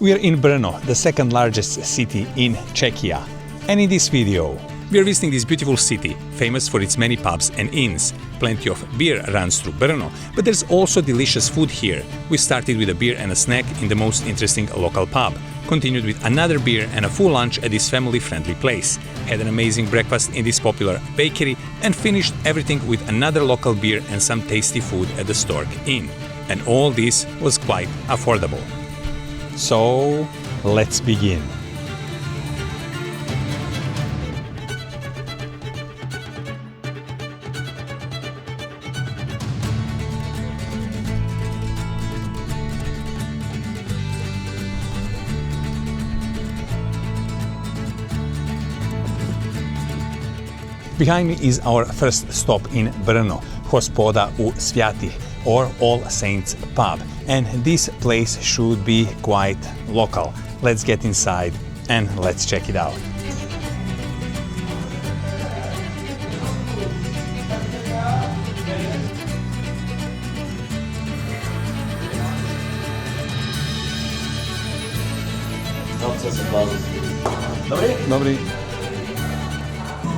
We are in Brno, the second largest city in Czechia. And in this video, we are visiting this beautiful city, famous for its many pubs and inns. Plenty of beer runs through Brno, but there's also delicious food here. We started with a beer and a snack in the most interesting local pub, continued with another beer and a full lunch at this family-friendly place, had an amazing breakfast in this popular bakery, and finished everything with another local beer and some tasty food at the Stork Inn. And all this was quite affordable. So, let's begin. Behind me is our first stop in Brno, Hospoda u Sviatih, or All Saints Pub. And this place should be quite local. Let's get inside and let's check it out. Dobry.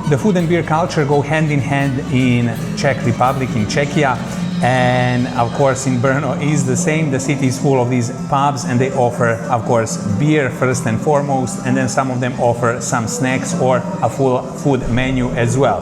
The food and beer culture go hand in hand in Czech Republic, in Czechia, and of course in Brno is the same. The city is full of these pubs and they offer, of course, beer first and foremost, and then some of them offer some snacks or a full food menu as well.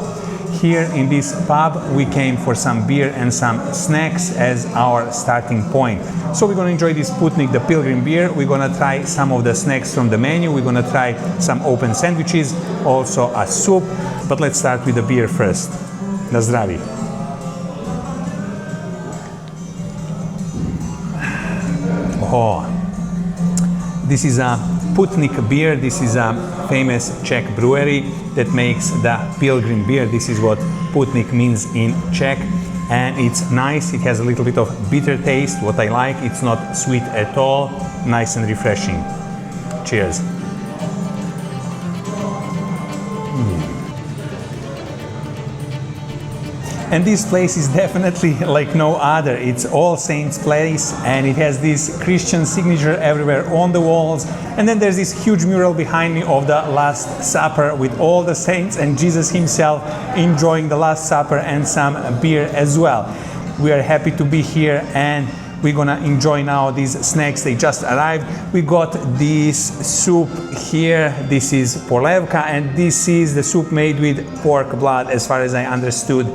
Here in this pub we came for some beer and some snacks as our starting point. So we're gonna enjoy this Putnik, the pilgrim beer. We're gonna try some of the snacks from the menu. We're gonna try some open sandwiches, also a soup. But let's start with the beer first. Na zdraví. Oh, this is a Putnik beer. This is a famous Czech brewery that makes the pilgrim beer. This is what Putnik means in Czech. And it's nice. It has a little bit of bitter taste, what I like. It's not sweet at all. Nice and refreshing. Cheers. And this place is definitely like no other. It's All Saints place and it has this Christian signature everywhere on the walls. And then there's this huge mural behind me of the Last Supper with all the saints and Jesus himself enjoying the Last Supper and some beer as well. We are happy to be here and we're gonna enjoy now these snacks. They just arrived. We got this soup here. This is polevka and this is the soup made with pork blood as far as I understood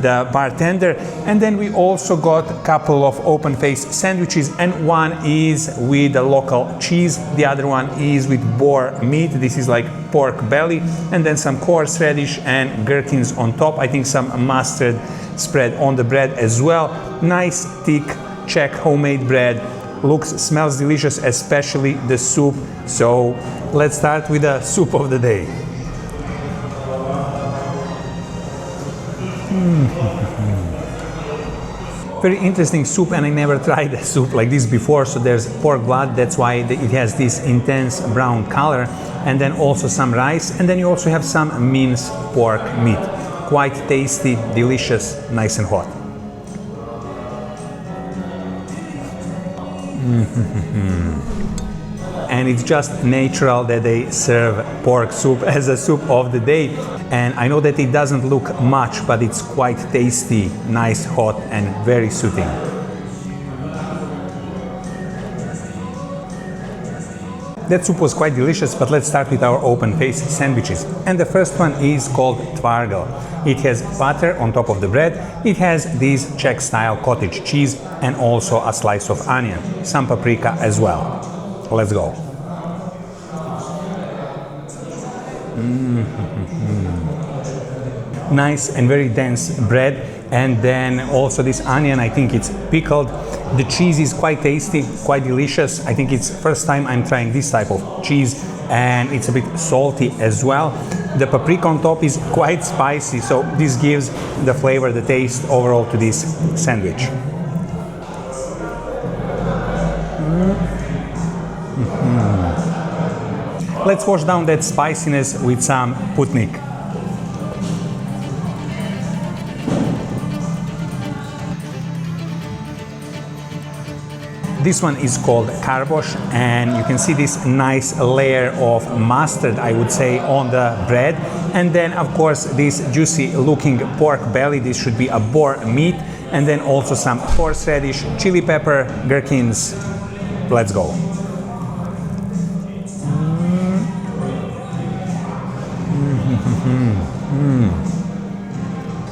the bartender. And then we also got a couple of open-faced sandwiches and one is with the local cheese. The other one is with boar meat. This is like pork belly and then some coarse radish and gherkins on top. I think some mustard spread on the bread as well. Nice thick Czech homemade bread. Smells delicious, especially the soup. So let's start with the soup of the day. Very interesting soup, and I never tried a soup like this before. So there's pork blood, that's why it has this intense brown color, and then also some rice, and then you also have some minced pork meat. Quite tasty, delicious, nice and hot. And it's just natural that they serve pork soup as a soup of the day. And I know that it doesn't look much, but it's quite tasty, nice, hot, and very soothing. That soup was quite delicious, but let's start with our open-faced sandwiches. And the first one is called Tvargl. It has butter on top of the bread. It has this Czech-style cottage cheese and also a slice of onion, some paprika as well. Let's go. Nice and very dense bread, and then also this onion, I think it's pickled. The cheese is quite tasty, quite delicious. I think it's first time I'm trying this type of cheese, and it's a bit salty as well. The paprika on top is quite spicy, so this gives the flavor, the taste overall to this sandwich. Let's wash down that spiciness with some Putnik. This one is called karbosh, and you can see this nice layer of mustard, I would say, on the bread. And then, of course, this juicy looking pork belly. This should be a boar meat. And then also some horseradish, chili pepper, gherkins. Let's go.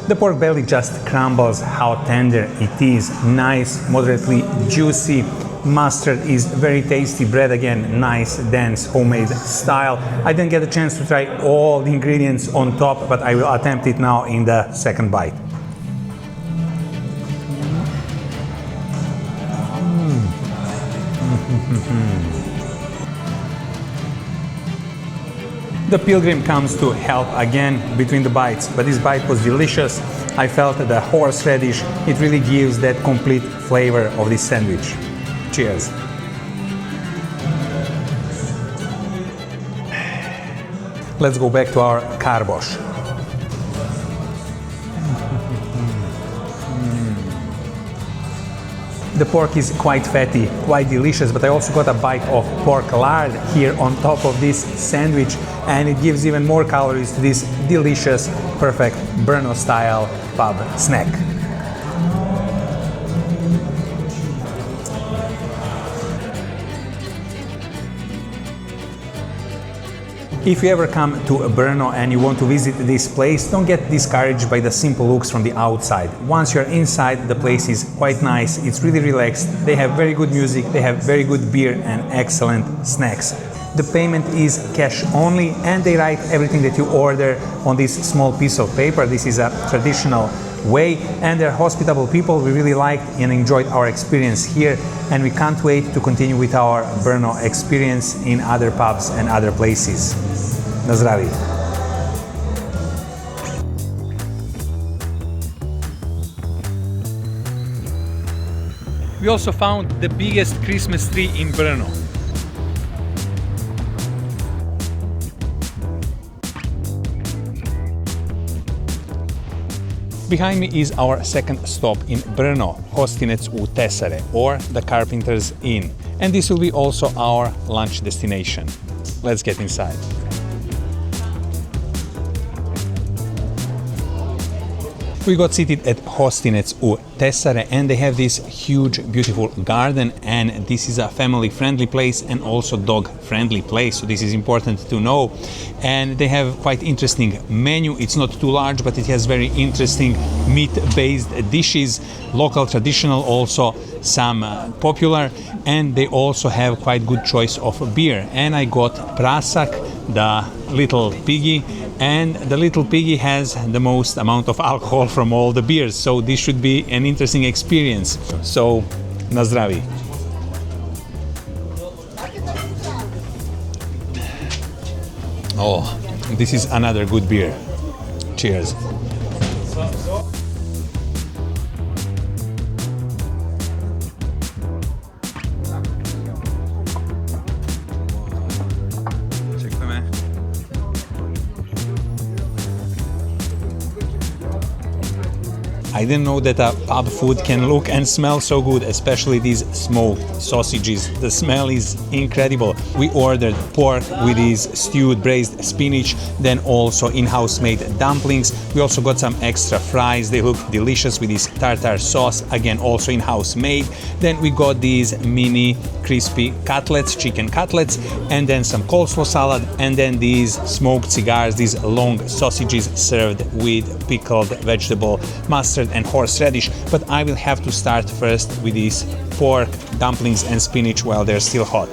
The pork belly just crumbles how tender it is. Nice, moderately juicy. Mustard is very tasty. Bread again, nice, dense, homemade style. I didn't get a chance to try all the ingredients on top, but I will attempt it now in the second bite. The pilgrim comes to help again between the bites, but this bite was delicious. I felt the horseradish, it really gives that complete flavor of this sandwich. Cheers. Let's go back to our karbosh. The pork is quite fatty, quite delicious, but I also got a bite of pork lard here on top of this sandwich, and it gives even more calories to this delicious, perfect Brno-style pub snack. If you ever come to Brno and you want to visit this place, don't get discouraged by the simple looks from the outside. Once you're inside, the place is quite nice, it's really relaxed, they have very good music, they have very good beer and excellent snacks. The payment is cash only, and they write everything that you order on this small piece of paper. This is a traditional way, and they're hospitable people. We really liked and enjoyed our experience here, and we can't wait to continue with our Brno experience in other pubs and other places. Na zdraví. We also found the biggest Christmas tree in Brno. Behind me is our second stop in Brno, Hostinec u Tesare, or the Carpenter's Inn. And this will be also our lunch destination. Let's get inside. We got seated at Hostinec u Tesare, and they have this huge, beautiful garden, and this is a family-friendly place and also dog-friendly place, so this is important to know. And they have quite interesting menu. It's not too large, but it has very interesting meat-based dishes, local, traditional, also some popular, and they also have quite good choice of beer. And I got Prasak, the little piggy, and the little piggy has the most amount of alcohol from all the beers, so this should be an interesting experience. So, na zdraví. Oh, this is another good beer. Cheers. I didn't know that a pub food can look and smell so good, especially these smoked sausages. The smell is incredible. We ordered pork with these stewed braised spinach, then also in-house made dumplings. We also got some extra fries. They look delicious with this tartar sauce, again also in-house made. Then we got these mini crispy cutlets, chicken cutlets, and then some coleslaw salad, and then these smoked cigars, these long sausages served with pickled vegetable mustard and horseradish. But I will have to start first with these pork dumplings and spinach while they're still hot.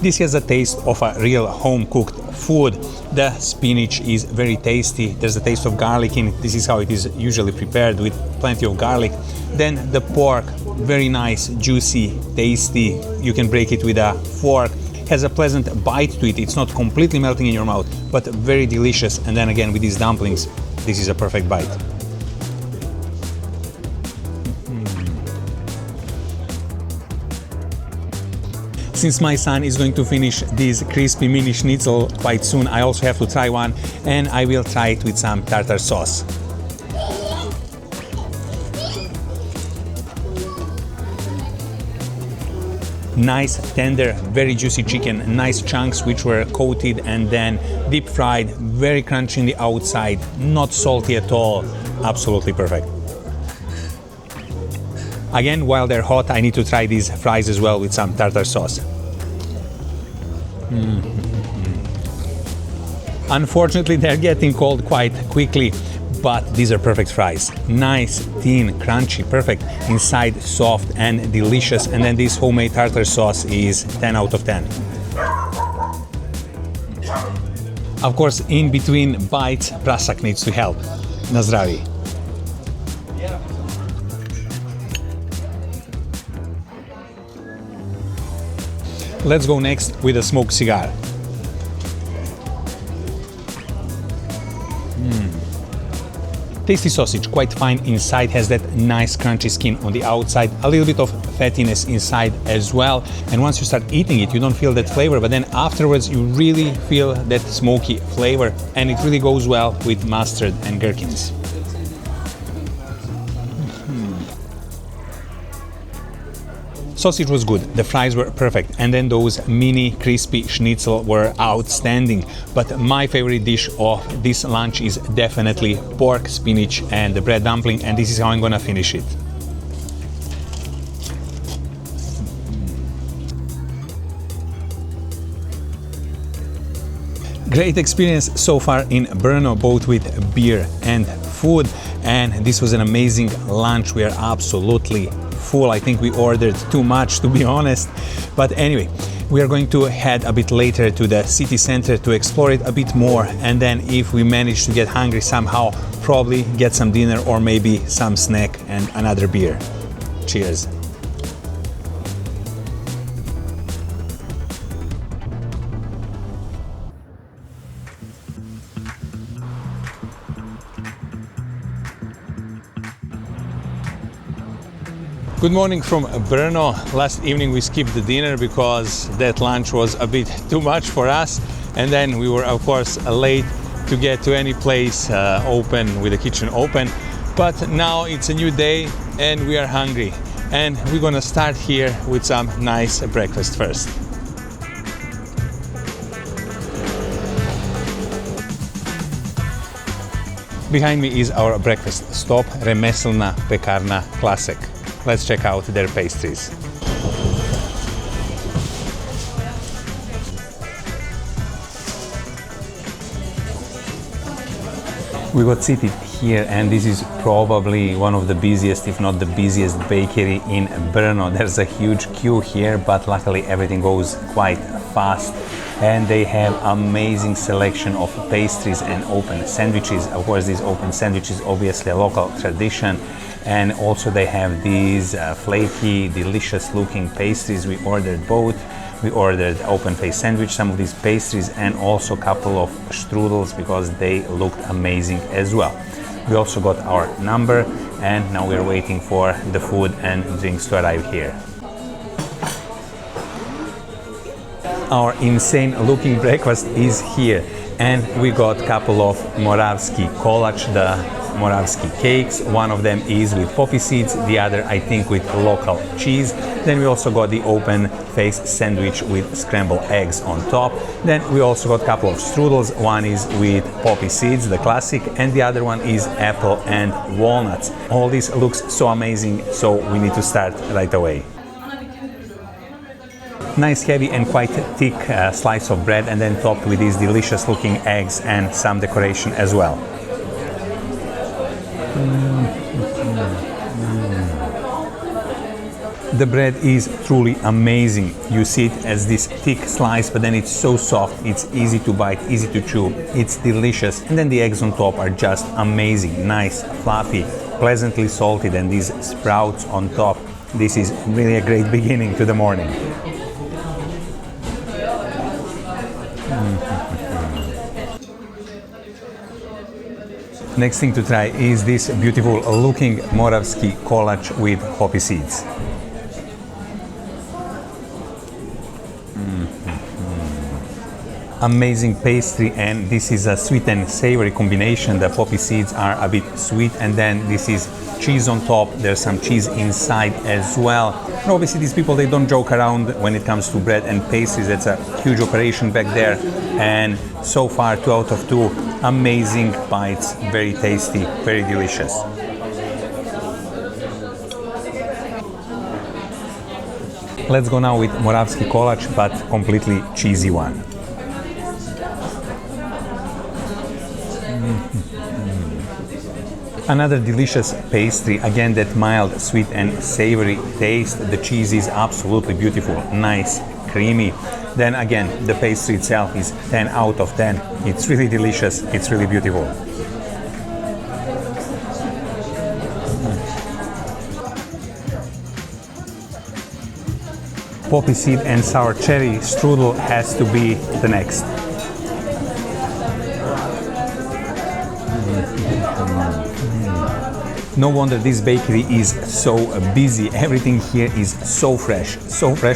This has a taste of a real home-cooked food. The spinach is very tasty. There's a taste of garlic in it. This is how it is usually prepared, with plenty of garlic. Then the pork, very nice, juicy, tasty. You can break it with a fork. Has a pleasant bite to it. It's not completely melting in your mouth, but very delicious. And then again with these dumplings, this is a perfect bite. Since my son is going to finish this crispy mini schnitzel quite soon, I also have to try one, and I will try it with some tartar sauce. Nice, tender, very juicy chicken, nice chunks which were coated and then deep fried, very crunchy on the outside, not salty at all, absolutely perfect. Again, while they're hot, I need to try these fries as well with some tartar sauce. Unfortunately, they're getting cold quite quickly, but these are perfect fries. Nice, thin, crunchy, perfect. Inside, soft and delicious. And then this homemade tartar sauce is 10 out of 10. Of course, in between bites, prasak needs to help. Na zdraví. Let's go next with a smoked cigar. Tasty sausage, quite fine inside, has that nice crunchy skin on the outside, a little bit of fattiness inside as well. And once you start eating it, you don't feel that flavor, but then afterwards you really feel that smoky flavor, and it really goes well with mustard and gherkins. Sausage was good, the fries were perfect, and then those mini crispy schnitzel were outstanding. But my favorite dish of this lunch is definitely pork, spinach and the bread dumpling, and this is how I'm gonna finish it. Great experience so far in Brno, both with beer and food, and this was an amazing lunch. We are absolutely full. I think we ordered too much, to be honest, but anyway, we are going to head a bit later to the city center to explore it a bit more, and then if we manage to get hungry somehow, probably get some dinner or maybe some snack and another beer. Cheers. Good morning from Brno. Last evening we skipped the dinner because that lunch was a bit too much for us, and then we were of course late to get to any place open, with the kitchen open. But now it's a new day and we are hungry, and we're gonna start here with some nice breakfast first. Behind me is our breakfast stop, Remeselna Pekarna Klasek. Let's check out their pastries. We got seated here, and this is probably one of the busiest, if not the busiest bakery in Brno. There's a huge queue here, but luckily everything goes quite fast, and they have amazing selection of pastries and open sandwiches. Of course, these open sandwiches obviously a local tradition, and also they have these flaky, delicious looking pastries. We ordered both. We ordered open-faced sandwich, some of these pastries, and also a couple of strudels because they looked amazing as well. We also got our number, and now we're waiting for the food and drinks to arrive here. Our insane looking breakfast is here, and we got a couple of Moravsky kolač, the Moravsky cakes. One of them is with poppy seeds, the other I think with local cheese. Then we also got the open faced sandwich with scrambled eggs on top. Then we also got a couple of strudels. One is with poppy seeds, the classic, and the other one is apple and walnuts. All this looks so amazing, so we need to start right away. Nice heavy and quite thick slice of bread, and then topped with these delicious looking eggs and some decoration as well. The bread is truly amazing. You see it as this thick slice, but then it's so soft, it's easy to bite, easy to chew, it's delicious. And then the eggs on top are just amazing, nice, fluffy, pleasantly salted, and these sprouts on top. This is really a great beginning to the morning. Next thing to try is this beautiful looking Moravsky kolač with poppy seeds. Amazing pastry, and this is a sweet and savory combination. The poppy seeds are a bit sweet, and then this is cheese on top, there's some cheese inside as well. And obviously these people, they don't joke around when it comes to bread and pastries. That's a huge operation back there. And so far, 2 out of 2, amazing bites, very tasty, very delicious. Let's go now with Moravski kolač, but completely cheesy one. Another delicious pastry, again that mild, sweet and savory taste. The cheese is absolutely beautiful, nice, creamy. Then again, the pastry itself is 10 out of 10. It's really delicious, it's really beautiful. Poppy seed and sour cherry strudel has to be the next. No wonder this bakery is so busy. Everything here is so fresh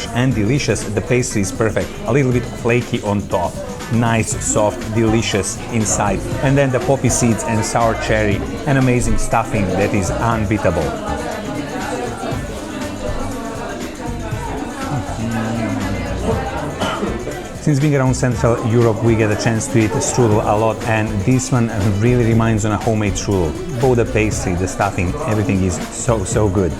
and delicious. The pastry is perfect, a little bit flaky on top, nice, soft, delicious inside. And then the poppy seeds and sour cherry, an amazing stuffing that is unbeatable. Since being around Central Europe, we get a chance to eat strudel a lot, and this one really reminds on a homemade strudel. Both the pastry, the stuffing, everything is so good.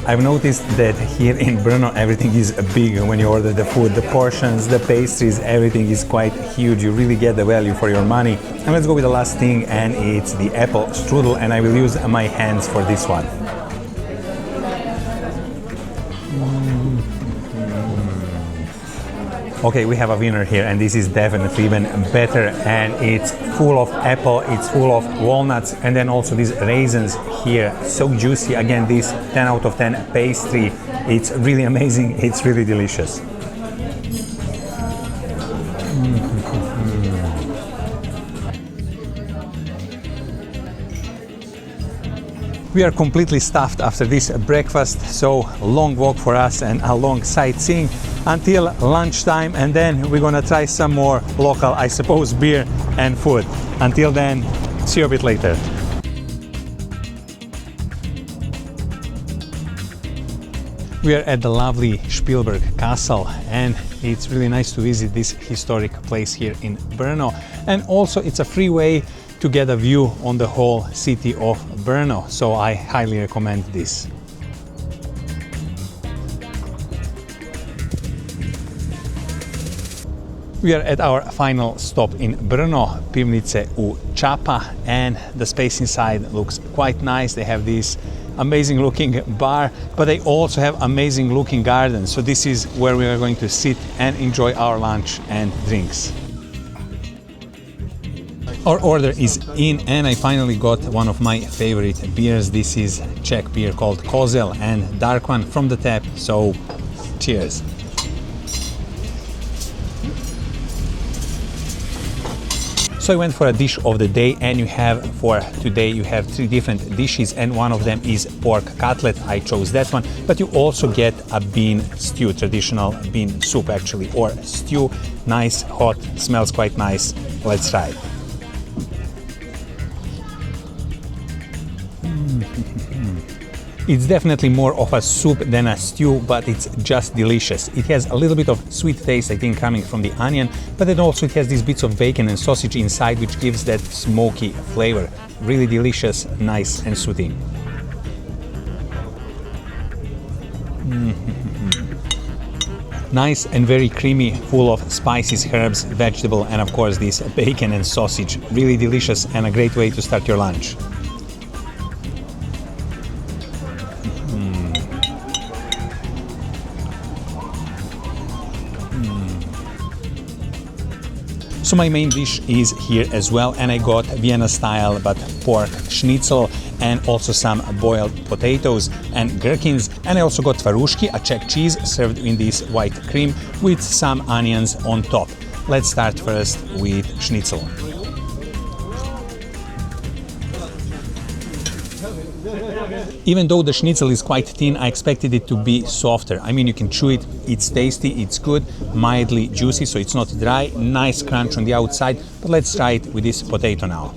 I've noticed that here in Brno everything is big when you order the food. The portions, the pastries, everything is quite huge. You really get the value for your money. And let's go with the last thing, and it's the apple strudel, and I will use my hands for this one. Okay, we have a winner here, and this is definitely even better, and it's full of apple, it's full of walnuts, and then also these raisins here, so juicy. Again, this 10 out of 10 pastry, it's really amazing, it's really delicious. We are completely stuffed after this breakfast, so long walk for us and a long sightseeing until lunchtime, and then we're gonna try some more local, I suppose, beer and food. Until then, see you a bit later. We are at the lovely Spielberg Castle, and it's really nice to visit this historic place here in Brno, and also it's a free way to get a view on the whole city of Brno, so I highly recommend this. We are at our final stop in Brno, Pivnice u Čapa, and the space inside looks quite nice. They have this amazing looking bar, but they also have amazing looking gardens. So this is where we are going to sit and enjoy our lunch and drinks. Our order is in, and I finally got one of my favorite beers. This is Czech beer called Kozel, and dark one from the tap, so cheers. So I went for a dish of the day, and for today you have 3 different dishes, and one of them is pork cutlet. I chose that one, but you also get a bean stew, traditional bean soup actually, or stew. Nice, hot, smells quite nice. Let's try it. It's definitely more of a soup than a stew, but it's just delicious. It has a little bit of sweet taste, I think, coming from the onion, but then also it has these bits of bacon and sausage inside, which gives that smoky flavor. Really delicious, nice and soothing. Nice and very creamy, full of spices, herbs, vegetable, and of course this bacon and sausage. Really delicious and a great way to start your lunch. So my main dish is here as well, and I got Vienna style but pork schnitzel, and also some boiled potatoes and gherkins, and I also got twarushki, a Czech cheese served in this white cream with some onions on top. Let's start first with schnitzel. Even though the schnitzel is quite thin, I expected it to be softer. I mean, you can chew it, it's tasty, it's good, mildly juicy, so it's not dry, nice crunch on the outside. But let's try it with this potato now.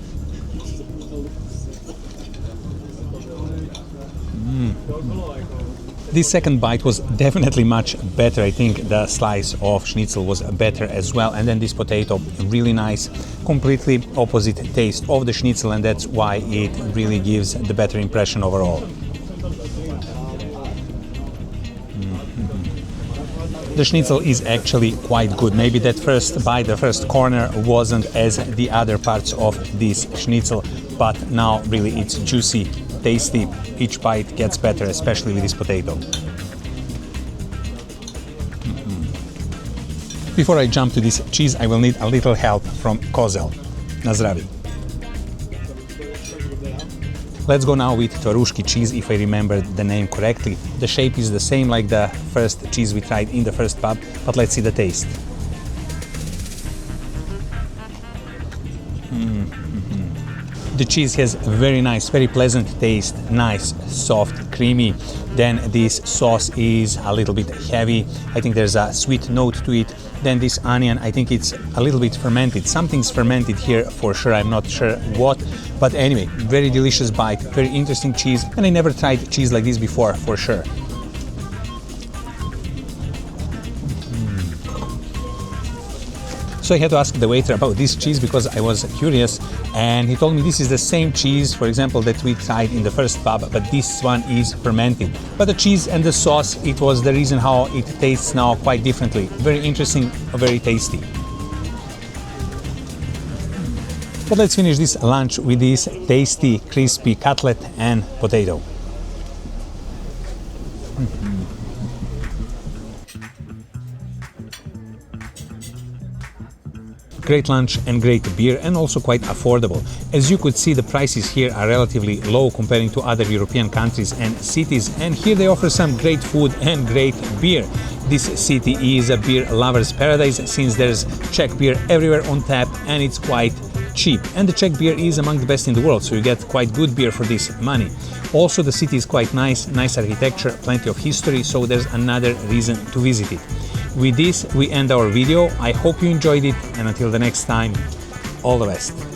This second bite was definitely much better. I think the slice of schnitzel was better as well. And then this potato, really nice, completely opposite taste of the schnitzel, and that's why it really gives the better impression overall. The schnitzel is actually quite good. Maybe that first bite, the first corner, wasn't as the other parts of this schnitzel, but now really it's juicy, tasty. Each bite gets better, especially with this potato. Before I jump to this cheese, I will need a little help from Kozel. Na zdravi. Let's go now with Twarushki cheese, if I remember the name correctly. The shape is the same like the first cheese we tried in the first pub, but let's see the taste. The cheese has very nice, very pleasant taste, nice, soft, creamy. Then this sauce is a little bit heavy. I think there's a sweet note to it. Then this onion, I think it's a little bit fermented. Something's fermented here for sure, I'm not sure what. But anyway, very delicious bite, very interesting cheese. And I never tried cheese like this before, for sure. So I had to ask the waiter about this cheese because I was curious, and he told me this is the same cheese, for example, that we tried in the first pub, but this one is fermented. But the cheese and the sauce, it was the reason how it tastes now quite differently. Very interesting, very tasty. But let's finish this lunch with this tasty, crispy cutlet and potato. Great lunch and great beer, and also quite affordable. As you could see, the prices here are relatively low comparing to other European countries and cities, and here they offer some great food and great beer. This city is a beer lover's paradise since there's Czech beer everywhere on tap and it's quite cheap. And the Czech beer is among the best in the world, so you get quite good beer for this money. Also, the city is quite nice architecture, plenty of history, so there's another reason to visit it. With this, we end our video. I hope you enjoyed it, and until the next time, all the best.